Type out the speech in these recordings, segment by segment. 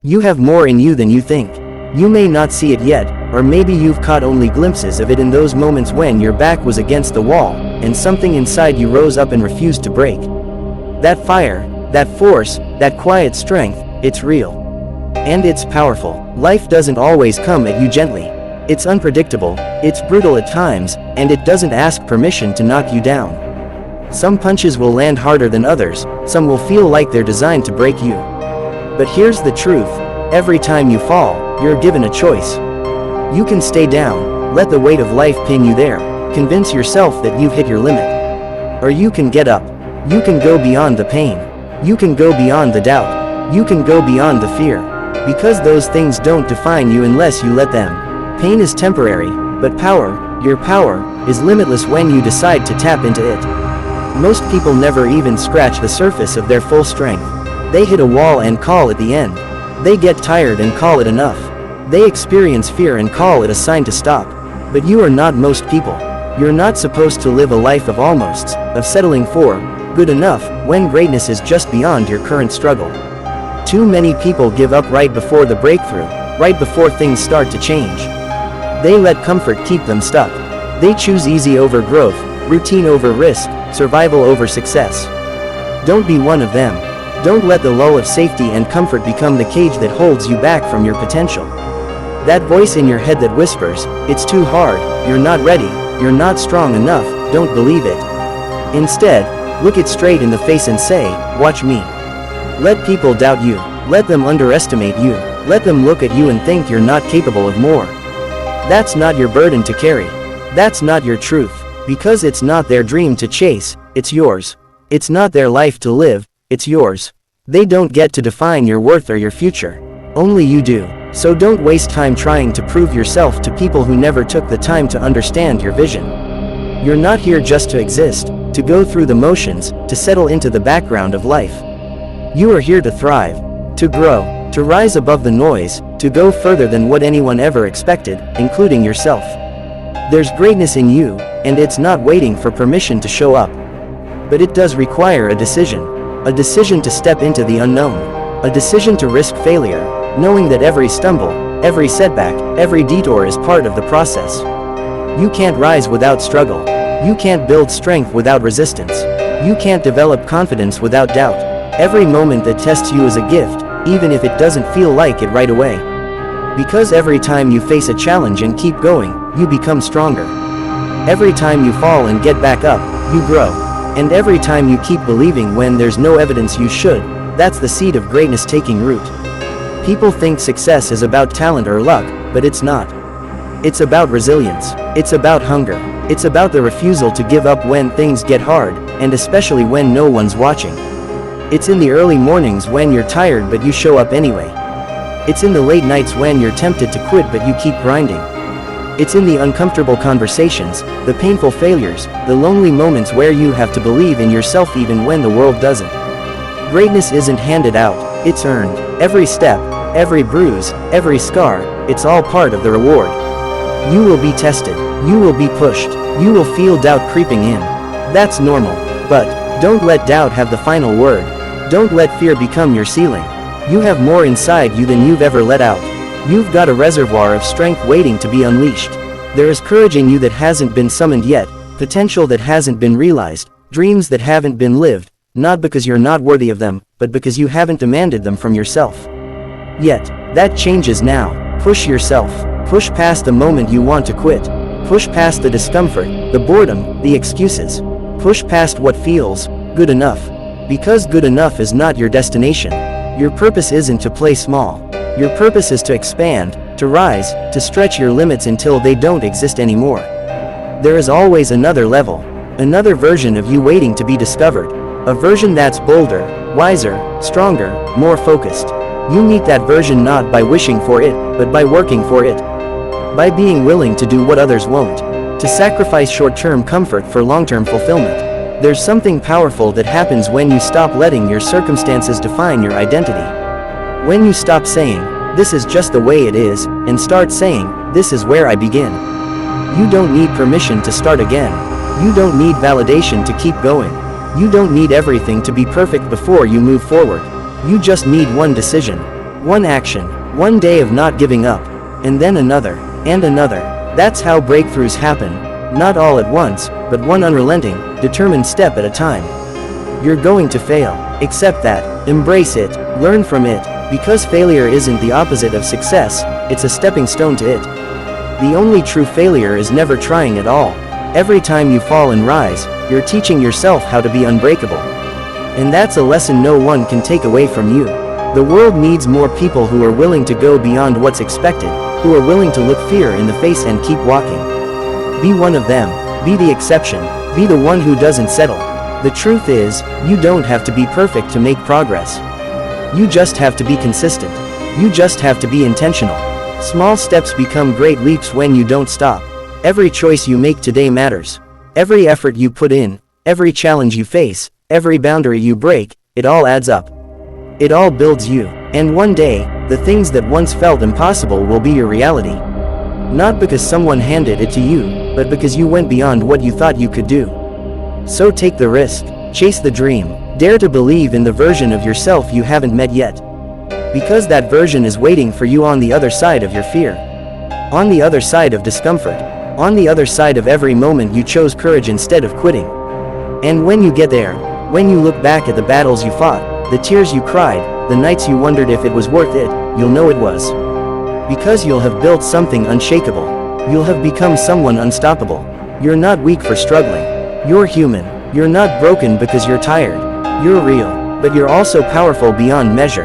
You have more in you than you think. You may not see it yet, or maybe you've caught only glimpses of it in those moments when your back was against the wall, and something inside you rose up and refused to break. That fire, that force, that quiet strength, it's real. And it's powerful. Life doesn't always come at you gently. It's unpredictable, it's brutal at times, and it doesn't ask permission to knock you down. Some punches will land harder than others, some will feel like they're designed to break you. But here's the truth, every time you fall, you're given a choice. You can stay down, let the weight of life pin you there, convince yourself that you've hit your limit. Or you can get up. You can go beyond the pain. You can go beyond the doubt. You can go beyond the fear. Because those things don't define you unless you let them. Pain is temporary, but power, your power, is limitless when you decide to tap into it. Most people never even scratch the surface of their full strength. They hit a wall and call it the end. They get tired and call it enough. They experience fear and call it a sign to stop. But you are not most people. You're not supposed to live a life of almosts, of settling for good enough, when greatness is just beyond your current struggle. Too many people give up right before the breakthrough, right before things start to change. They let comfort keep them stuck. They choose easy over growth, routine over risk, survival over success. Don't be one of them. Don't let the lull of safety and comfort become the cage that holds you back from your potential. That voice in your head that whispers, "It's too hard, you're not ready, you're not strong enough," don't believe it. Instead, look it straight in the face and say, "Watch me." Let people doubt you. Let them underestimate you. Let them look at you and think you're not capable of more. That's not your burden to carry. That's not your truth. Because it's not their dream to chase, it's yours. It's not their life to live, it's yours. They don't get to define your worth or your future. Only you do. So don't waste time trying to prove yourself to people who never took the time to understand your vision. You're not here just to exist, to go through the motions, to settle into the background of life. You are here to thrive, to grow, to rise above the noise, to go further than what anyone ever expected, including yourself. There's greatness in you, and it's not waiting for permission to show up. But it does require a decision to step into the unknown, a decision to risk failure, knowing that every stumble, every setback, every detour is part of the process. You can't rise without struggle. You can't build strength without resistance. You can't develop confidence without doubt. Every moment that tests you is a gift, even if it doesn't feel like it right away. Because every time you face a challenge and keep going, you become stronger. Every time you fall and get back up, you grow. And every time you keep believing when there's no evidence you should, that's the seed of greatness taking root. People think success is about talent or luck, but it's not. It's about resilience. It's about hunger. It's about the refusal to give up when things get hard, and especially when no one's watching. It's in the early mornings when you're tired but you show up anyway. It's in the late nights when you're tempted to quit but you keep grinding. It's in the uncomfortable conversations, the painful failures, the lonely moments where you have to believe in yourself even when the world doesn't. Greatness isn't handed out, it's earned. Every step, every bruise, every scar, it's all part of the reward. You will be tested, you will be pushed, you will feel doubt creeping in. That's normal, but don't let doubt have the final word. Don't let fear become your ceiling. You have more inside you than you've ever let out. You've got a reservoir of strength waiting to be unleashed. There is courage in you that hasn't been summoned yet, potential that hasn't been realized, dreams that haven't been lived, not because you're not worthy of them, but because you haven't demanded them from yourself. Yet, that changes now. Push yourself. Push past the moment you want to quit. Push past the discomfort, the boredom, the excuses. Push past what feels good enough. Because good enough is not your destination. Your purpose isn't to play small. Your purpose is to expand, to rise, to stretch your limits until they don't exist anymore. There is always another level, another version of you waiting to be discovered, a version that's bolder, wiser, stronger, more focused. You meet that version not by wishing for it, but by working for it. By being willing to do what others won't, to sacrifice short-term comfort for long-term fulfillment. There's something powerful that happens when you stop letting your circumstances define your identity. When you stop saying, "This is just the way it is," and start saying, "This is where I begin." You don't need permission to start again. You don't need validation to keep going. You don't need everything to be perfect before you move forward. You just need one decision. One action, one day of not giving up, and then another, and another. That's how breakthroughs happen, not all at once, but one unrelenting, determined step at a time. You're going to fail. Accept that, embrace it, learn from it, because failure isn't the opposite of success, it's a stepping stone to it. The only true failure is never trying at all. Every time you fall and rise, you're teaching yourself how to be unbreakable. And that's a lesson no one can take away from you. The world needs more people who are willing to go beyond what's expected, who are willing to look fear in the face and keep walking. Be one of them, be the exception, be the one who doesn't settle. The truth is, you don't have to be perfect to make progress. You just have to be consistent. You just have to be intentional. Small steps become great leaps when you don't stop. Every choice you make today matters. Every effort you put in, every challenge you face, every boundary you break, it all adds up. It all builds you. And one day, the things that once felt impossible will be your reality. Not because someone handed it to you, but because you went beyond what you thought you could do. So take the risk, chase the dream, dare to believe in the version of yourself you haven't met yet. Because that version is waiting for you on the other side of your fear. On the other side of discomfort. On the other side of every moment you chose courage instead of quitting. And when you get there, when you look back at the battles you fought, the tears you cried, the nights you wondered if it was worth it, you'll know it was. Because you'll have built something unshakable. You'll have become someone unstoppable. You're not weak for struggling. You're human. You're not broken because you're tired. You're real, but you're also powerful beyond measure.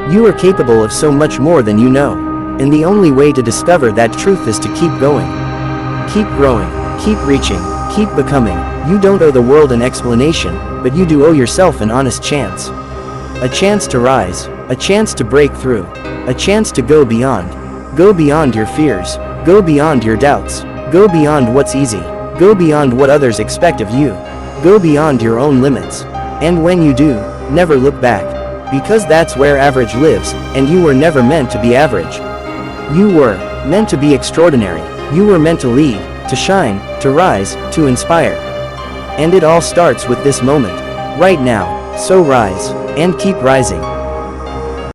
You are capable of so much more than you know. And the only way to discover that truth is to keep going. Keep growing, keep reaching, keep becoming. You don't owe the world an explanation, but you do owe yourself an honest chance. A chance to rise, a chance to break through, a chance to go beyond. Go beyond your fears, go beyond your doubts, go beyond what's easy, go beyond what others expect of you, go beyond your own limits. And when you do, never look back. Because that's where average lives, and you were never meant to be average. You were meant to be extraordinary. You were meant to lead, to shine, to rise, to inspire. And it all starts with this moment, right now, so rise, and keep rising.